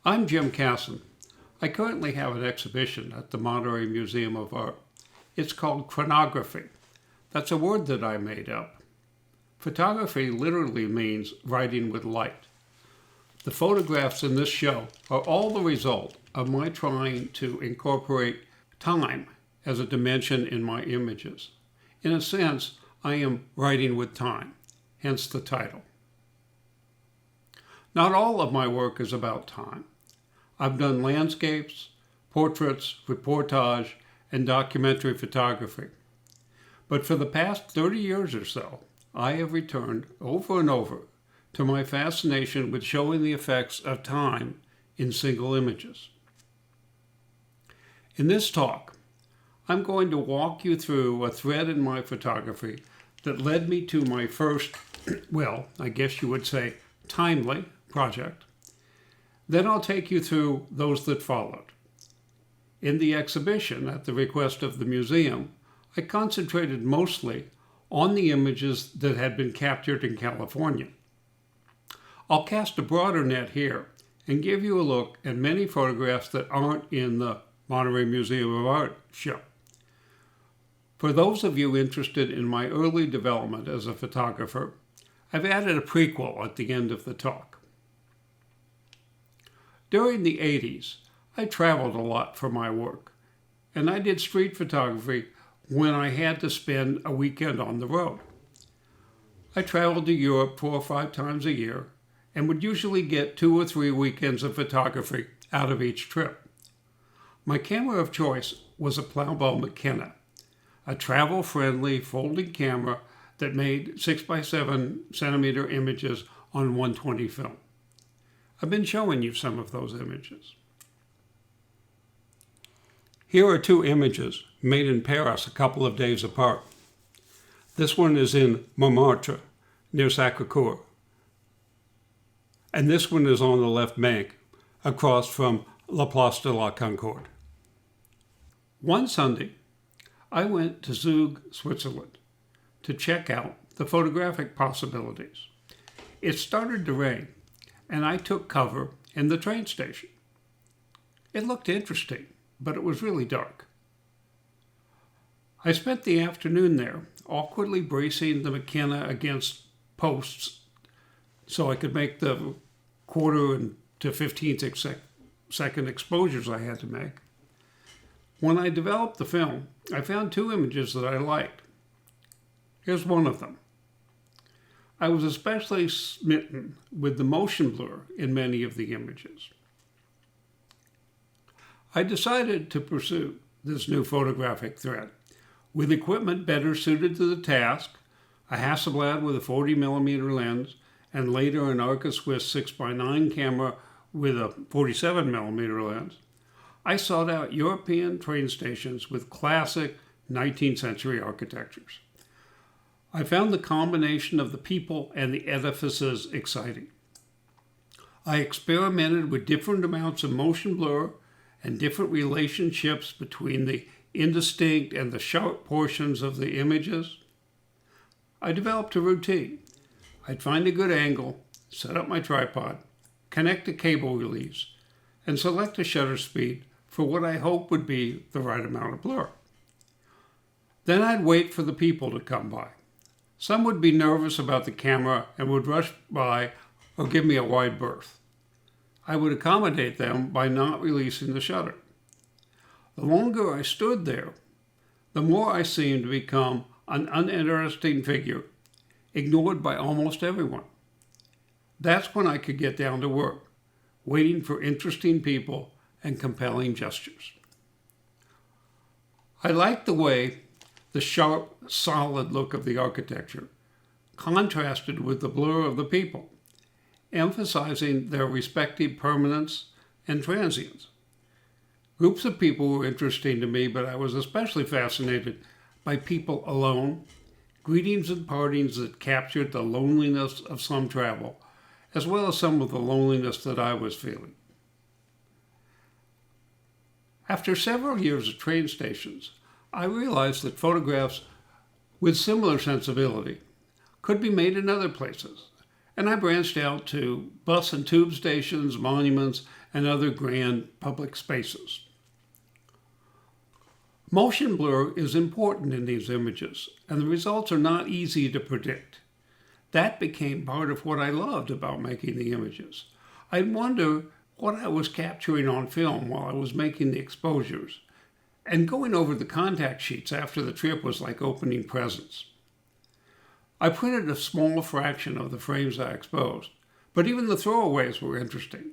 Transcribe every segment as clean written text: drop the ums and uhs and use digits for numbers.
I'm Jim Casson. I currently have an exhibition at the Monterey Museum of Art. It's called Chronography. That's a word that I made up. Photography literally means writing with light. The photographs in this show are all the result of my trying to incorporate time as a dimension in my images. In a sense, I am writing with time, hence the title. Not all of my work is about time. I've done landscapes, portraits, reportage, and documentary photography. But for the past 30 years or so, I have returned over and over to my fascination with showing the effects of time in single images. In this talk, I'm going to walk you through a thread in my photography that led me to my first, well, I guess you would say, timely project. Then I'll take you through those that followed. In the exhibition, at the request of the museum, I concentrated mostly on the images that had been captured in California. I'll cast a broader net here and give you a look at many photographs that aren't in the Monterey Museum of Art show. For those of you interested in my early development as a photographer, I've added a prequel at the end of the talk. During the 80s, I traveled a lot for my work, and I did street photography when I had to spend a weekend on the road. I traveled to Europe 4 or 5 times a year and would usually get 2 or 3 weekends of photography out of each trip. My camera of choice was a Plowbow McKenna, a travel-friendly folding camera that made 6 by 7 centimeter images on 120 film. I've been showing you some of those images. Here are 2 images made in Paris a couple of days apart. This one is in Montmartre, near Sacré-Cœur. And this one is on the left bank, across from La Place de la Concorde. One Sunday, I went to Zug, Switzerland, to check out the photographic possibilities. It started to rain, and I took cover in the train station. It looked interesting, but it was really dark. I spent the afternoon there, awkwardly bracing the McKenna against posts so I could make the 1/4 to 15th second exposures I had to make. When I developed the film, I found 2 images that I liked. Here's one of them. I was especially smitten with the motion blur in many of the images. I decided to pursue this new photographic thread with equipment better suited to the task, a Hasselblad with a 40mm lens, and later an Arca Swiss 6x9 camera with a 47mm lens. I sought out European train stations with classic 19th century architectures. I found the combination of the people and the edifices exciting. I experimented with different amounts of motion blur and different relationships between the indistinct and the sharp portions of the images. I developed a routine. I'd find a good angle, set up my tripod, connect the cable release, and select a shutter speed for what I hoped would be the right amount of blur. Then I'd wait for the people to come by. Some would be nervous about the camera and would rush by or give me a wide berth. I would accommodate them by not releasing the shutter. The longer I stood there, the more I seemed to become an uninteresting figure, ignored by almost everyone. That's when I could get down to work, waiting for interesting people and compelling gestures. I liked the way the sharp, solid look of the architecture contrasted with the blur of the people, emphasizing their respective permanence and transience. Groups of people were interesting to me, but I was especially fascinated by people alone, greetings and partings that captured the loneliness of some travel, as well as some of the loneliness that I was feeling. After several years at train stations, I realized that photographs with similar sensibility could be made in other places, and I branched out to bus and tube stations, monuments, and other grand public spaces. Motion blur is important in these images, and the results are not easy to predict. That became part of what I loved about making the images. I'd wonder what I was capturing on film while I was making the exposures, and going over the contact sheets after the trip was like opening presents. I printed a small fraction of the frames I exposed, but even the throwaways were interesting.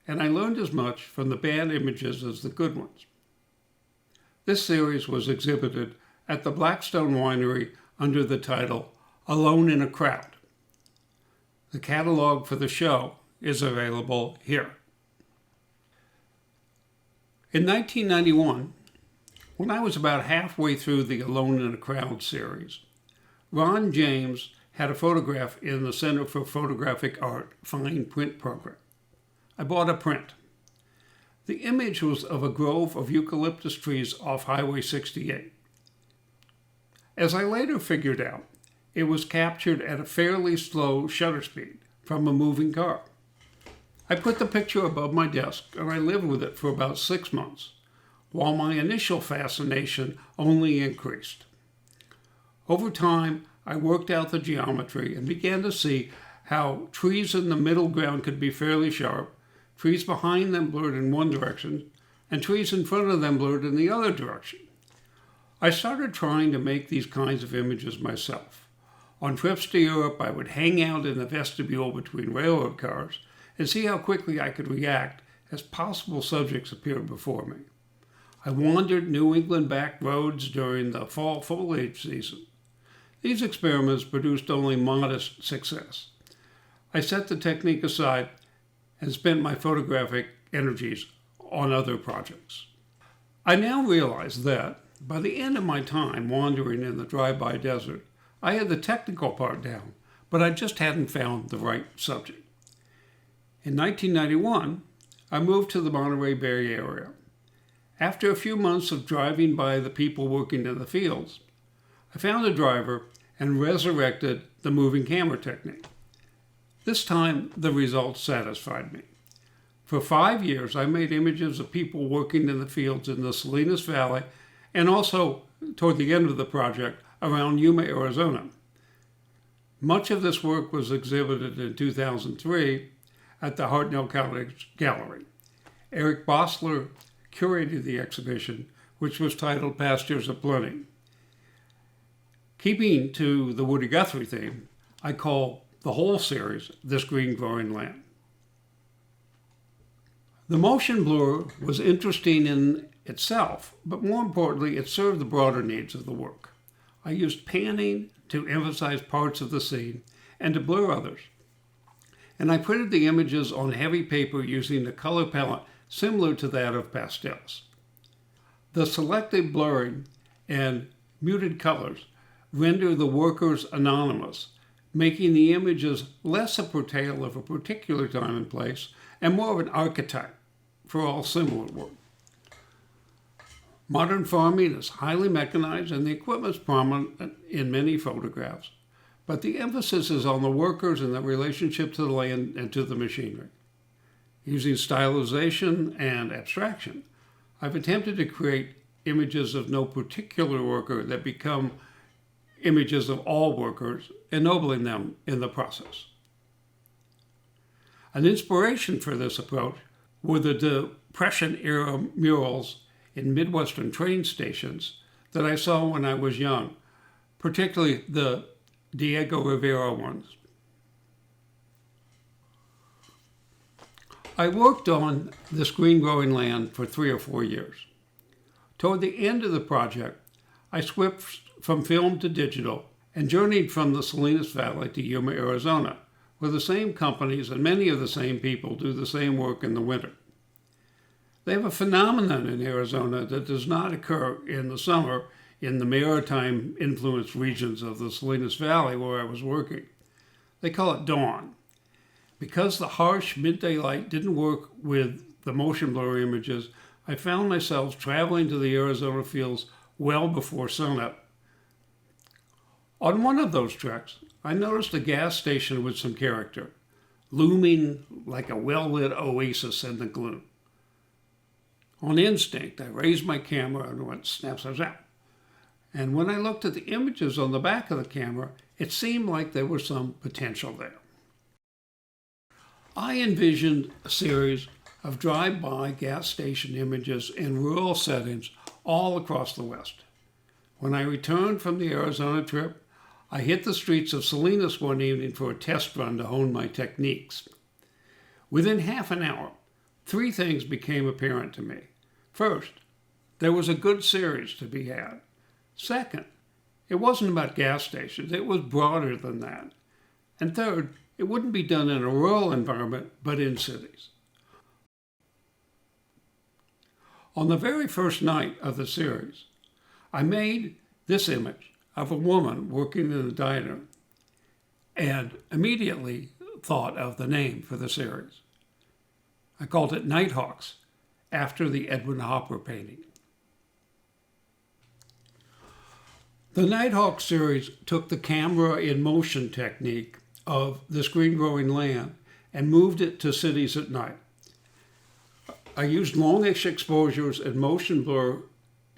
And I learned as much from the bad images as the good ones. This series was exhibited at the Blackstone Winery under the title Alone in a Crowd. The catalog for the show is available here. In 1991, when I was about halfway through the Alone in a Crowd series, Ron James had a photograph in the Center for Photographic Art fine print program. I bought a print. The image was of a grove of eucalyptus trees off Highway 68. As I later figured out, it was captured at a fairly slow shutter speed from a moving car. I put the picture above my desk and I lived with it for about 6 months, while my initial fascination only increased. Over time, I worked out the geometry and began to see how trees in the middle ground could be fairly sharp, trees behind them blurred in one direction, and trees in front of them blurred in the other direction. I started trying to make these kinds of images myself. On trips to Europe, I would hang out in the vestibule between railroad cars and see how quickly I could react as possible subjects appeared before me. I wandered New England back roads during the fall foliage season. These experiments produced only modest success. I set the technique aside and spent my photographic energies on other projects. I now realize that, by the end of my time wandering in the dry-by desert, I had the technical part down, but I just hadn't found the right subject. In 1991, I moved to the Monterey Bay Area. After a few months of driving by the people working in the fields, I found a driver and resurrected the moving camera technique. This time, the results satisfied me. For 5 years, I made images of people working in the fields in the Salinas Valley and also, toward the end of the project, around Yuma, Arizona. Much of this work was exhibited in 2003 at the Hartnell College Gallery. Eric Bossler curated the exhibition, which was titled Pastures of Plenty. Keeping to the Woody Guthrie theme, I call the whole series This Green Growing Land. The motion blur was interesting in itself, but more importantly, it served the broader needs of the work. I used panning to emphasize parts of the scene and to blur others. And I printed the images on heavy paper using a color palette similar to that of pastels. The selective blurring and muted colors render the workers anonymous, making the images less a portrayal of a particular time and place and more of an archetype for all similar work. Modern farming is highly mechanized and the equipment is prominent in many photographs, but the emphasis is on the workers and the relationship to the land and to the machinery. Using stylization and abstraction, I've attempted to create images of no particular worker that become images of all workers, ennobling them in the process. An inspiration for this approach were the Depression-era murals in Midwestern train stations that I saw when I was young, particularly the Diego Rivera ones. I worked on This Green Growing Land for 3 or 4 years. Toward the end of the project, I switched from film to digital and journeyed from the Salinas Valley to Yuma, Arizona, where the same companies and many of the same people do the same work in the winter. They have a phenomenon in Arizona that does not occur in the summer in the maritime-influenced regions of the Salinas Valley where I was working. They call it dawn. Because the harsh midday light didn't work with the motion blur images, I found myself traveling to the Arizona fields well before sunup. On one of those treks, I noticed a gas station with some character. looming like a well-lit oasis in the gloom. On instinct, I raised my camera and went snap, snap, snap. And when I looked at the images on the back of the camera, it seemed like there was some potential there. I envisioned a series of drive-by gas station images in rural settings all across the West. When I returned from the Arizona trip, I hit the streets of Salinas one evening for a test run to hone my techniques. Within half an hour, 3 things became apparent to me. First, there was a good series to be had. Second, it wasn't about gas stations, it was broader than that. And third, it wouldn't be done in a rural environment, but in cities. On the very first night of the series, I made this image of a woman working in a diner and immediately thought of the name for the series. I called it Nighthawks, after the Edwin Hopper painting. The Nighthawk series took the camera in motion technique of this green growing land and moved it to cities at night. I used longish exposures and motion blur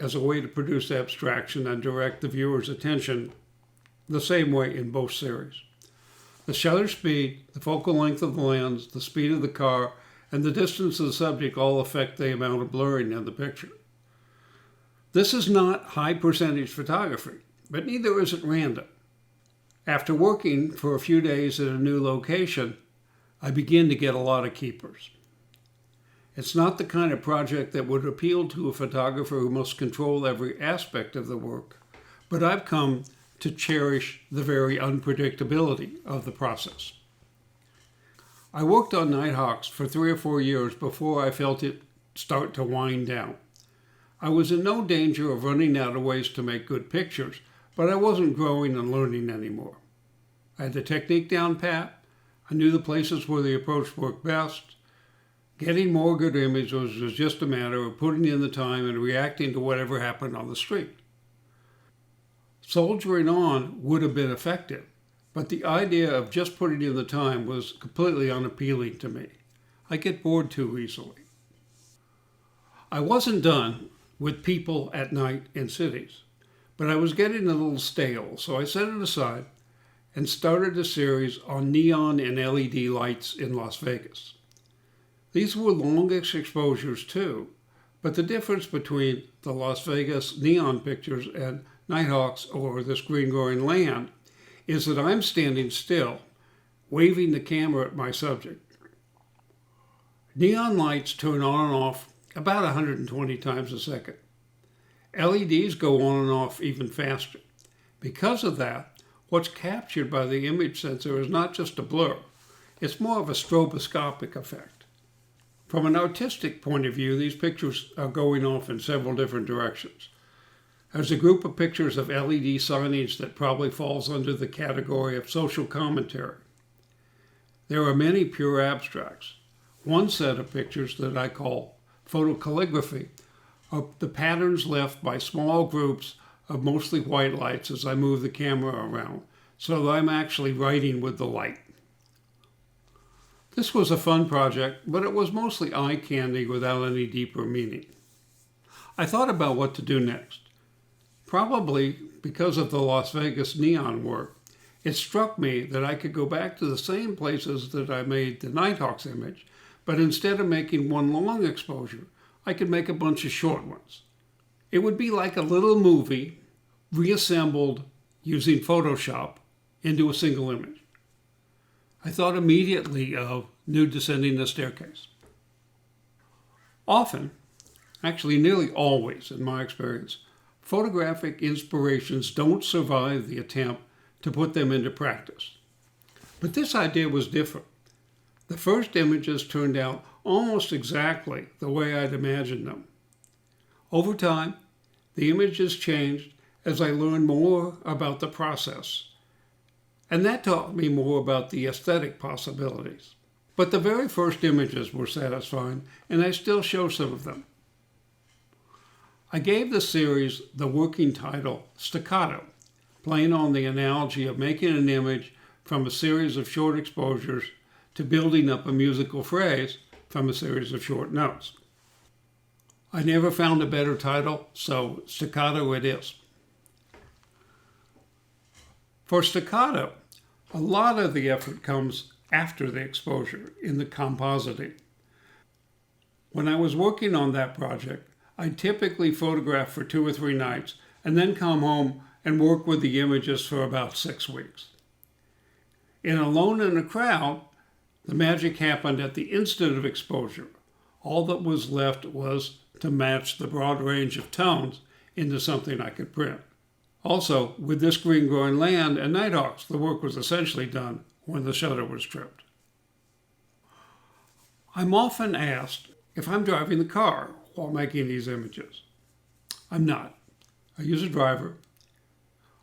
as a way to produce abstraction and direct the viewer's attention the same way in both series. The shutter speed, the focal length of the lens, the speed of the car, and the distance of the subject all affect the amount of blurring in the picture. This is not high percentage photography, but neither is it random. After working for a few days at a new location, I begin to get a lot of keepers. It's not the kind of project that would appeal to a photographer who must control every aspect of the work, but I've come to cherish the very unpredictability of the process. I worked on Nighthawks for 3 or 4 years before I felt it start to wind down. I was in no danger of running out of ways to make good pictures, but I wasn't growing and learning anymore. I had the technique down pat. I knew the places where the approach worked best. Getting more good images was just a matter of putting in the time and reacting to whatever happened on the street. Soldiering on would have been effective, but the idea of just putting in the time was completely unappealing to me. I get bored too easily. I wasn't done with people at night in cities, but I was getting a little stale, so I set it aside and started a series on neon and LED lights in Las Vegas. These were longish exposures too, but the difference between the Las Vegas neon pictures and Nighthawks or this green growing land is that I'm standing still, waving the camera at my subject. Neon lights turn on and off about 120 times a second. LEDs go on and off even faster. Because of that, what's captured by the image sensor is not just a blur, it's more of a stroboscopic effect. From an artistic point of view, these pictures are going off in several different directions. There's a group of pictures of LED signage that probably falls under the category of social commentary. There are many pure abstracts. One set of pictures that I call photocalligraphy are the patterns left by small groups of mostly white lights as I move the camera around, so that I'm actually writing with the light. This was a fun project, but it was mostly eye candy without any deeper meaning. I thought about what to do next. Probably because of the Las Vegas neon work, it struck me that I could go back to the same places that I made the Nighthawks image, but instead of making one long exposure, I could make a bunch of short ones. It would be like a little movie reassembled using Photoshop into a single image. I thought immediately of Nude Descending the Staircase. Often, actually nearly always in my experience, photographic inspirations don't survive the attempt to put them into practice. But this idea was different. The first images turned out almost exactly the way I'd imagined them. Over time, the images changed as I learned more about the process. And that taught me more about the aesthetic possibilities. But the very first images were satisfying, and I still show some of them. I gave the series the working title Staccato, playing on the analogy of making an image from a series of short exposures to building up a musical phrase from a series of short notes. I never found a better title, so staccato it is. For staccato, a lot of the effort comes after the exposure in the compositing. When I was working on that project, I typically photograph for 2 or 3 nights and then come home and work with the images for about 6 weeks. In Alone in a Crowd, the magic happened at the instant of exposure. All that was left was to match the broad range of tones into something I could print. Also, with This Green Growing Land and Nighthawks, the work was essentially done when the shutter was tripped. I'm often asked if I'm driving the car while making these images. I'm not. I use a driver.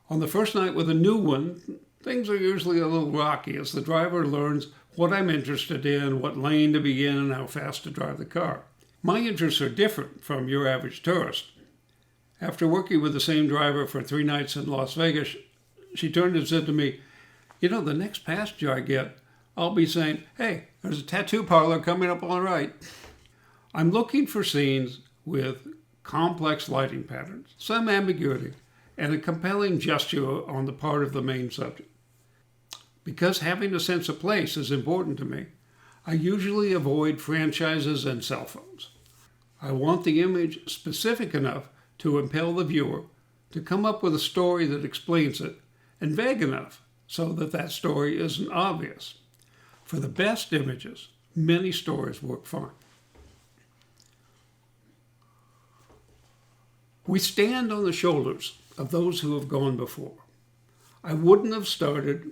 On the first night with a new one, things are usually a little rocky as the driver learns what I'm interested in, what lane to be in, and how fast to drive the car. My interests are different from your average tourist. After working with the same driver for 3 nights in Las Vegas, she turned and said to me, "You know, the next passenger I get, I'll be saying, 'Hey, there's a tattoo parlor coming up on the right.'" I'm looking for scenes with complex lighting patterns, some ambiguity, and a compelling gesture on the part of the main subject. Because having a sense of place is important to me, I usually avoid franchises and cell phones. I want the image specific enough to impel the viewer to come up with a story that explains it, and vague enough so that that story isn't obvious. For the best images, many stories work fine. We stand on the shoulders of those who have gone before. I wouldn't have started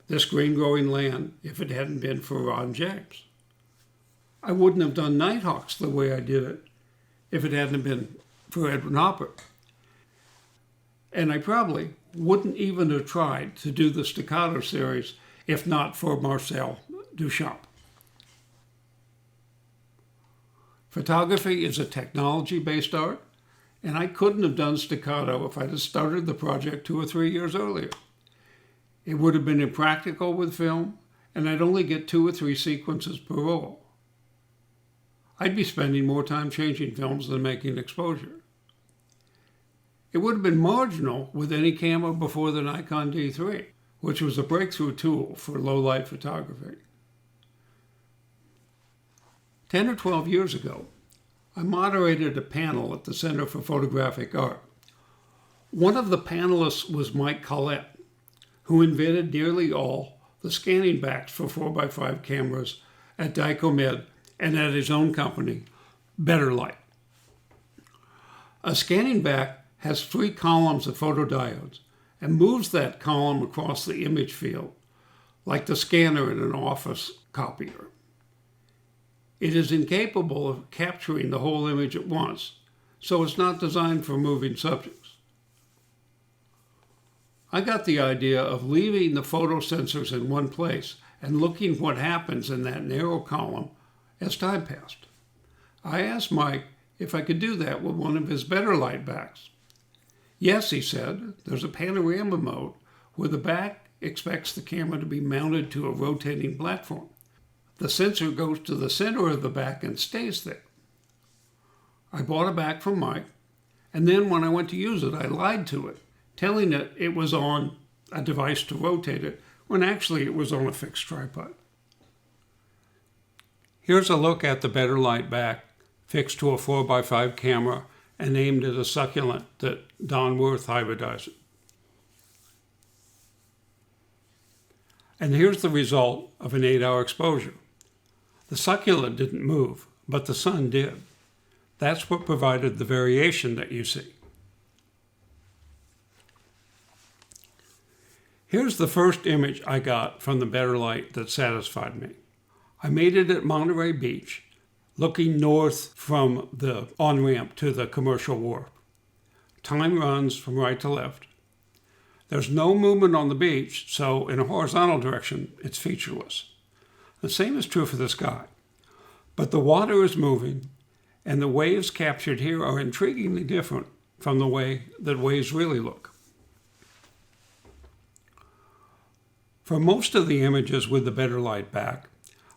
This Green Growing Land if it hadn't been for Ron James. I wouldn't have done Nighthawks the way I did it if it hadn't been for Edwin Hopper. And I probably wouldn't even have tried to do the Staccato series if not for Marcel Duchamp. Photography is a technology-based art, and I couldn't have done Staccato if I'd have started the project 2 or 3 years earlier. It would have been impractical with film, and I'd only get 2 or 3 sequences per roll. I'd be spending more time changing films than making exposure. It would have been marginal with any camera before the Nikon D3, which was a breakthrough tool for low-light photography. 10 or 12 years ago, I moderated a panel at the Center for Photographic Art. One of the panelists was Mike Collette, who invented nearly all the scanning backs for 4x5 cameras at Dicomed and at his own company, Better Light. A scanning back has 3 columns of photodiodes and moves that column across the image field, like the scanner in an office copier. It is incapable of capturing the whole image at once, so it's not designed for moving subjects. I got the idea of leaving the photo sensors in one place and looking what happens in that narrow column as time passed. I asked Mike if I could do that with one of his Better Light backs. Yes, he said, there's a panorama mode where the back expects the camera to be mounted to a rotating platform. The sensor goes to the center of the back and stays there. I bought a back from Mike, and then when I went to use it, I lied to it, telling it it was on a device to rotate it, when actually it was on a fixed tripod. Here's a look at the Better Light back, fixed to a 4x5 camera and aimed at a succulent that Don Worth hybridized. And here's the result of an 8-hour exposure. The succulent didn't move, but the sun did. That's what provided the variation that you see. Here's the first image I got from the Better Light that satisfied me. I made it at Monterey Beach, looking north from the on-ramp to the commercial wharf. Time runs from right to left. There's no movement on the beach, so in a horizontal direction, it's featureless. The same is true for the sky. But the water is moving, and the waves captured here are intriguingly different from the way that waves really look. For most of the images with the Better Light back,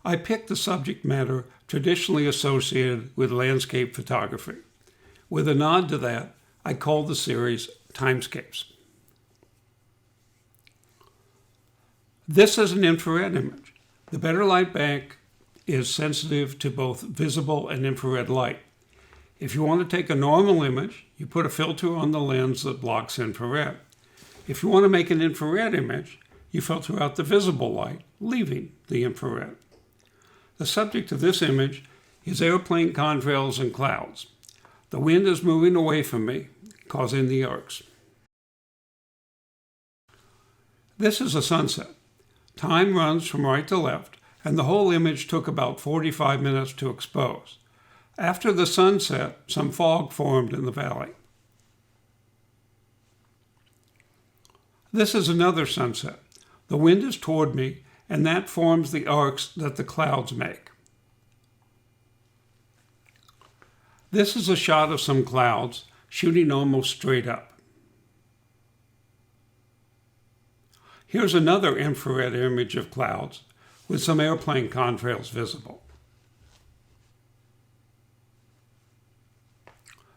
I picked the subject matter traditionally associated with landscape photography. With a nod to that, I called the series Timescapes. This is an infrared image. The better light bank is sensitive to both visible and infrared light. If you want to take a normal image, you put a filter on the lens that blocks infrared. If you want to make an infrared image, you filter out the visible light, leaving the infrared. The subject of this image is airplane contrails and clouds. The wind is moving away from me, causing the arcs. This is a sunset. Time runs from right to left, and the whole image took about 45 minutes to expose. After the sunset, some fog formed in the valley. This is another sunset. The wind is toward me, and that forms the arcs that the clouds make. This is a shot of some clouds shooting almost straight up. Here's another infrared image of clouds with some airplane contrails visible.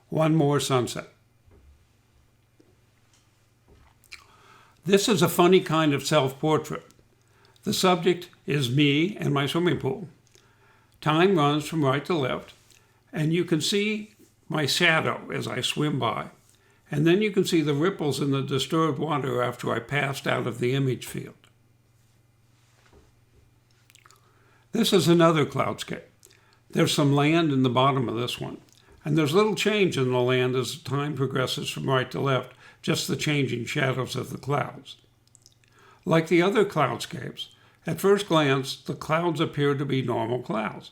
One more sunset. This is a funny kind of self-portrait. The subject is me and my swimming pool. Time runs from right to left, and you can see my shadow as I swim by. And then you can see the ripples in the disturbed water after I passed out of the image field. This is another cloudscape. There's some land in the bottom of this one, and there's little change in the land as time progresses from right to left, just the changing shadows of the clouds. Like the other cloudscapes, at first glance, the clouds appear to be normal clouds.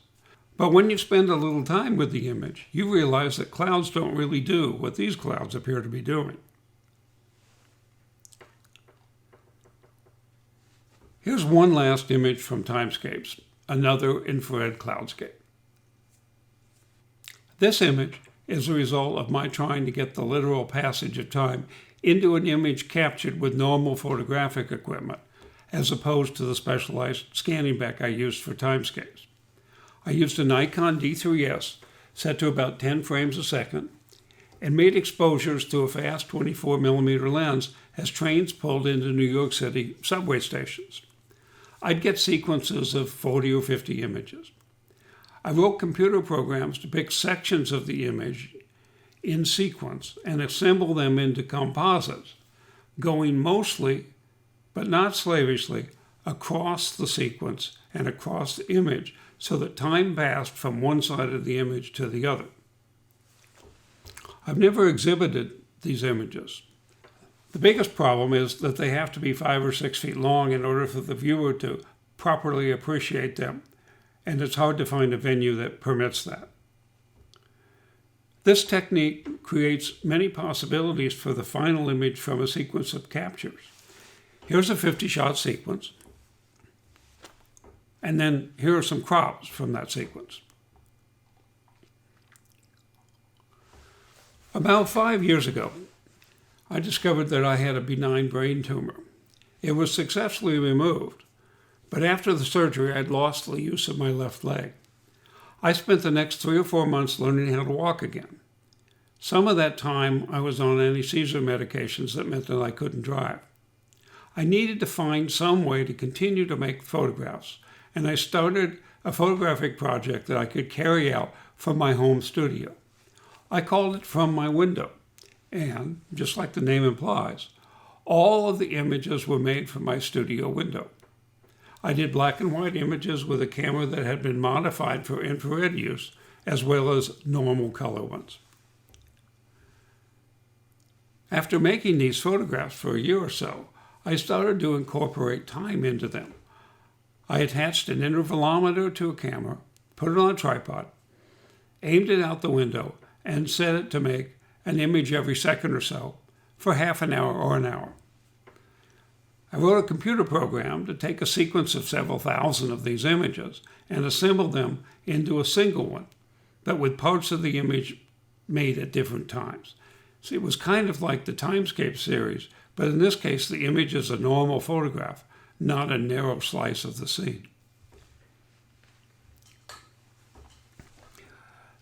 But when you spend a little time with the image, you realize that clouds don't really do what these clouds appear to be doing. Here's one last image from Timescapes, another infrared cloudscape. This image is a result of my trying to get the literal passage of time into an image captured with normal photographic equipment, as opposed to the specialized scanning back I used for Timescapes. I used a Nikon D3S set to about 10 frames a second and made exposures to a fast 24mm lens as trains pulled into New York City subway stations. I'd get sequences of 40 or 50 images. I wrote computer programs to pick sections of the image in sequence and assemble them into composites, going mostly, but not slavishly, across the sequence and across the image so that time passed from one side of the image to the other. I've never exhibited these images. The biggest problem is that they have to be 5 or 6 feet long in order for the viewer to properly appreciate them, and it's hard to find a venue that permits that. This technique creates many possibilities for the final image from a sequence of captures. Here's a 50-shot sequence, and then here are some crops from that sequence. About 5 years ago, I discovered that I had a benign brain tumor. It was successfully removed, but after the surgery, I'd lost the use of my left leg. I spent the next 3 or 4 months learning how to walk again. Some of that time, I was on anesthesia medications that meant that I couldn't drive. I needed to find some way to continue to make photographs, and I started a photographic project that I could carry out from my home studio. I called it From My Window, and, just like the name implies, all of the images were made from my studio window. I did black and white images with a camera that had been modified for infrared use, as well as normal color ones. After making these photographs for a year or so, I started to incorporate time into them. I attached an intervalometer to a camera, put it on a tripod, aimed it out the window, and set it to make an image every second or so for half an hour or an hour. I wrote a computer program to take a sequence of several thousand of these images and assemble them into a single one, but with parts of the image made at different times. See, it was kind of like the Timescape series, but in this case, the image is a normal photograph, not a narrow slice of the scene.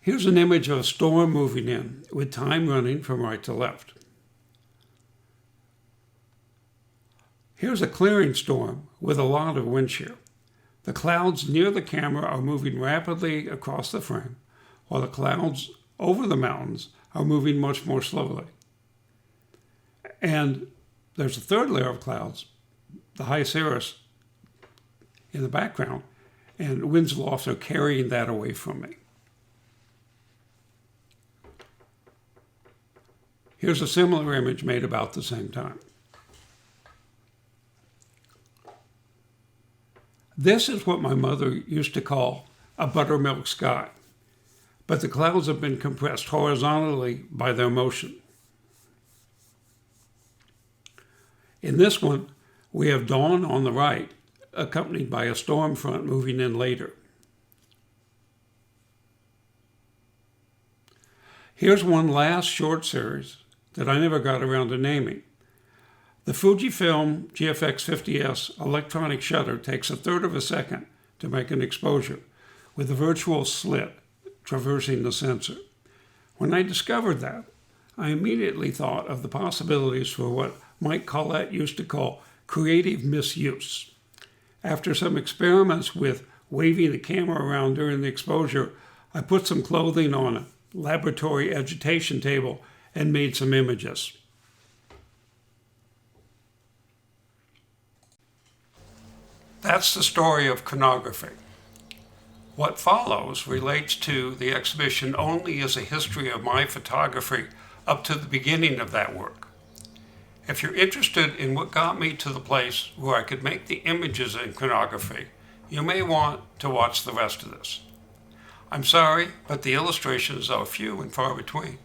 Here's an image of a storm moving in with time running from right to left. Here's a clearing storm with a lot of wind shear. The clouds near the camera are moving rapidly across the frame, while the clouds over the mountains are moving much more slowly. And there's a third layer of clouds, the high cirrus, in the background, and winds aloft are carrying that away from me. Here's a similar image made about the same time. This is what my mother used to call a buttermilk sky, but the clouds have been compressed horizontally by their motion. In this one, we have dawn on the right, accompanied by a storm front moving in later. Here's one last short series that I never got around to naming. The Fujifilm GFX 50S electronic shutter takes 1/3 of a second to make an exposure, with a virtual slit traversing the sensor. When I discovered that, I immediately thought of the possibilities for what Mike Collette used to call creative misuse. After some experiments with waving the camera around during the exposure, I put some clothing on a laboratory agitation table and made some images. That's the story of chronography. What follows relates to the exhibition only as a history of my photography up to the beginning of that work. If you're interested in what got me to the place where I could make the images in chronography, you may want to watch the rest of this. I'm sorry, but the illustrations are few and far between.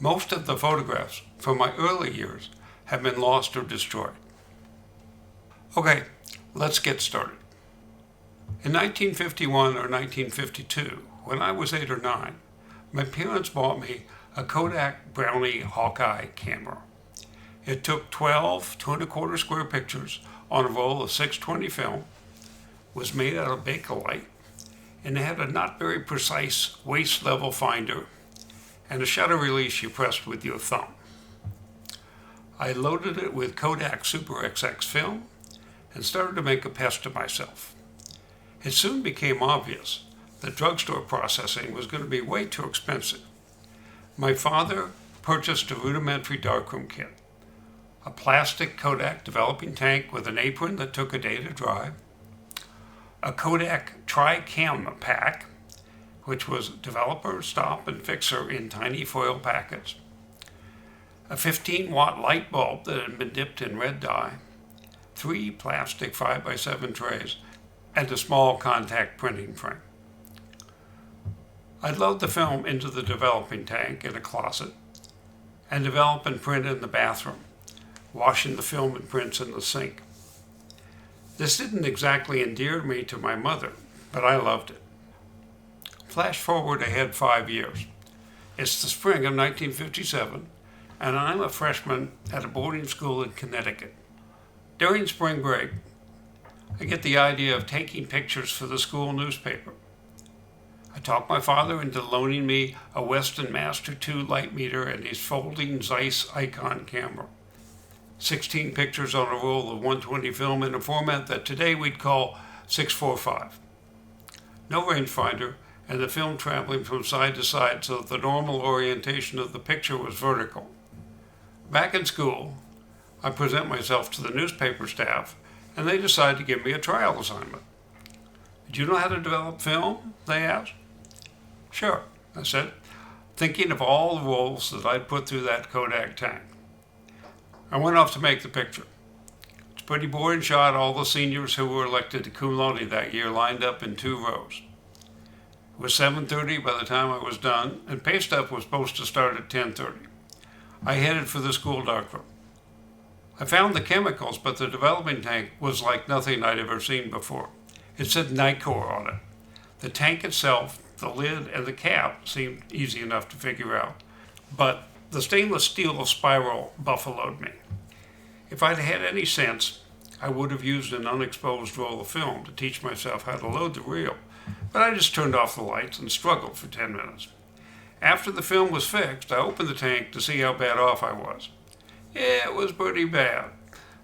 Most of the photographs from my early years have been lost or destroyed. Okay, let's get started. In 1951 or 1952, when I was 8 or 9, my parents bought me a Kodak Brownie Hawkeye camera. It took 12 2¼ square pictures on a roll of 620 film, was made out of Bakelite, and it had a not very precise waist level finder and a shutter release you pressed with your thumb. I loaded it with Kodak Super XX film and started to make a pest of myself. It soon became obvious that drugstore processing was going to be way too expensive. My father purchased a rudimentary darkroom kit, a plastic Kodak developing tank with an apron that took a day to dry, a Kodak Tri-Cam pack, which was developer, stop, and fixer in tiny foil packets, a 15-watt light bulb that had been dipped in red dye, 3 plastic 5x7 trays, and a small contact printing frame. I'd load the film into the developing tank in a closet and develop and print in the bathroom, washing the film and prints in the sink. This didn't exactly endear me to my mother, but I loved it. Flash forward ahead 5 years. It's the spring of 1957, and I'm a freshman at a boarding school in Connecticut. During spring break, I get the idea of taking pictures for the school newspaper. I talk my father into loaning me a Weston Master 2 light meter and his folding Zeiss Icon camera. 16 pictures on a roll of 120 film in a format that today we'd call 645. No rangefinder, and the film traveling from side to side so that the normal orientation of the picture was vertical. Back in school, I present myself to the newspaper staff, and they decide to give me a trial assignment. "Do you know how to develop film?" they asked. "Sure," I said, thinking of all the rolls that I'd put through that Kodak tank. I went off to make the picture. It's a pretty boring shot, all the seniors who were elected to cum laude that year lined up in 2 rows. It was 7:30 by the time I was done, and paste up was supposed to start at 10:30. I headed for the school darkroom. I found the chemicals, but the developing tank was like nothing I'd ever seen before. It said Nicor on it. The tank itself, the lid, and the cap seemed easy enough to figure out, but the stainless steel spiral buffaloed me. If I'd had any sense, I would have used an unexposed roll of film to teach myself how to load the reel, but I just turned off the lights and struggled for 10 minutes. After the film was fixed, I opened the tank to see how bad off I was. It was pretty bad.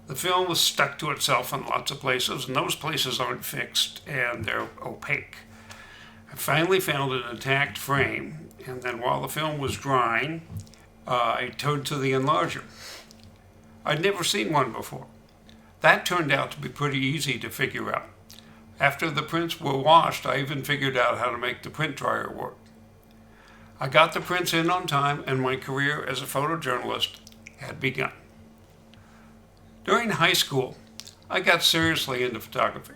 The film was stuck to itself in lots of places, and those places aren't fixed, and they're opaque. I finally found an intact frame, and then while the film was drying, I turned to the enlarger. I'd never seen one before. That turned out to be pretty easy to figure out. After the prints were washed, I even figured out how to make the print dryer work. I got the prints in on time, and my career as a photojournalist had begun. During high school, I got seriously into photography.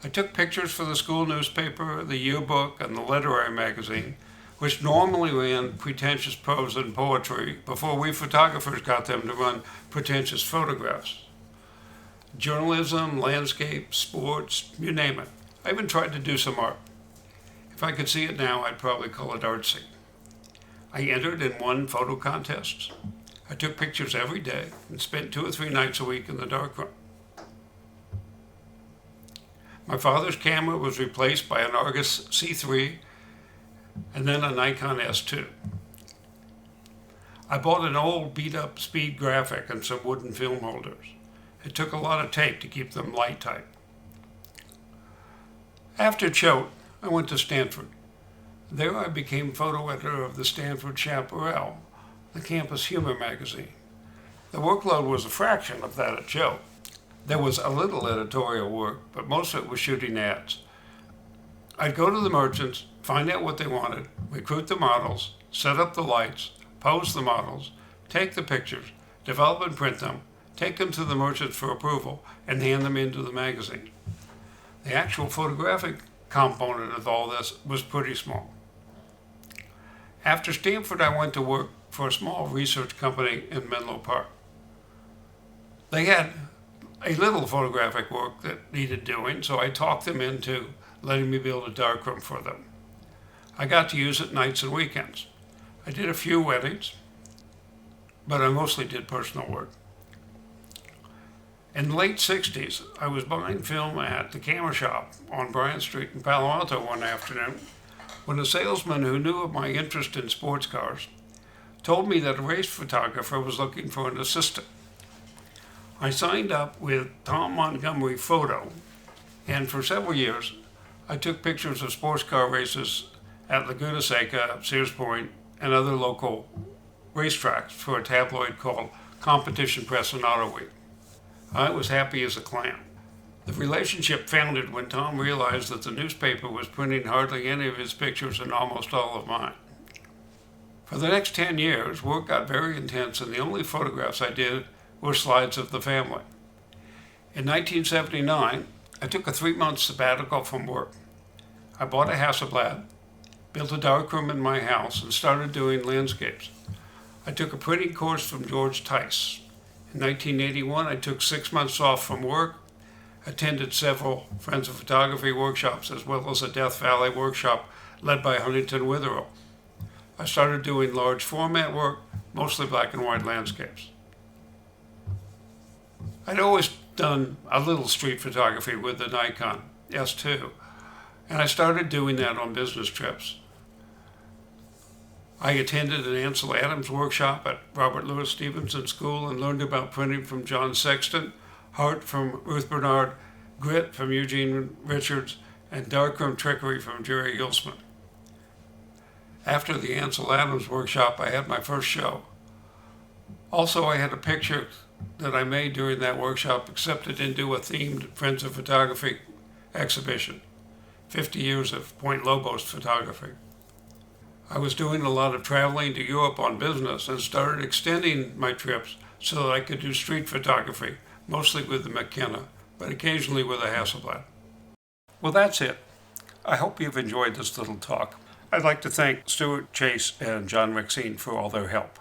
I took pictures for the school newspaper, the yearbook, and the literary magazine, which normally ran pretentious prose and poetry before we photographers got them to run pretentious photographs. Journalism, landscape, sports, you name it. I even tried to do some art. If I could see it now, I'd probably call it artsy. I entered and won photo contests. I took pictures every day and spent 2 or 3 nights a week in the darkroom. My father's camera was replaced by an Argus C3 and then a Nikon S2. I bought an old beat-up Speed Graphic and some wooden film holders. It took a lot of tape to keep them light tight. After Choate, I went to Stanford. There I became photo editor of the Stanford Chaparral, the campus humor magazine. The workload was a fraction of that at Choate. There was a little editorial work, but most of it was shooting ads. I'd go to the merchants, find out what they wanted, recruit the models, set up the lights, pose the models, take the pictures, develop and print them, take them to the merchants for approval, and hand them into the magazine. The actual photographic component of all this was pretty small. After Stanford, I went to work for a small research company in Menlo Park. They had a little photographic work that needed doing, so I talked them into letting me build a darkroom for them. I got to use it nights and weekends. I did a few weddings, but I mostly did personal work. In the late 60s, I was buying film at the camera shop on Bryant Street in Palo Alto one afternoon when a salesman who knew of my interest in sports cars told me that a race photographer was looking for an assistant. I signed up with Tom Montgomery Photo, and for several years, I took pictures of sports car races at Laguna Seca, Sears Point, and other local racetracks for a tabloid called Competition Press and Auto Week. I was happy as a clam. The relationship founded when Tom realized that the newspaper was printing hardly any of his pictures and almost all of mine. For the next 10 years, work got very intense, and the only photographs I did were slides of the family. In 1979, I took a 3-month sabbatical from work. I bought a Hasselblad, built a darkroom in my house, and started doing landscapes. I took a printing course from George Tice. In 1981, I took 6 months off from work, attended several Friends of Photography workshops, as well as a Death Valley workshop led by Huntington Witherell. I started doing large format work, mostly black and white landscapes. I'd always done a little street photography with the Nikon S2, and I started doing that on business trips. I attended an Ansel Adams workshop at Robert Louis Stevenson School and learned about printing from John Sexton, Heart from Ruth Bernard, Grit from Eugene Richards, and Darkroom Trickery from Jerry Gilsman. After the Ansel Adams workshop, I had my first show. Also, I had a picture that I made during that workshop accepted into a themed Friends of Photography exhibition, 50 years of Point Lobos photography. I was doing a lot of traveling to Europe on business and started extending my trips so that I could do street photography, mostly with the McKenna, but occasionally with a Hasselblad. Well, that's it. I hope you've enjoyed this little talk. I'd like to thank Stuart Chase and John Rexine for all their help.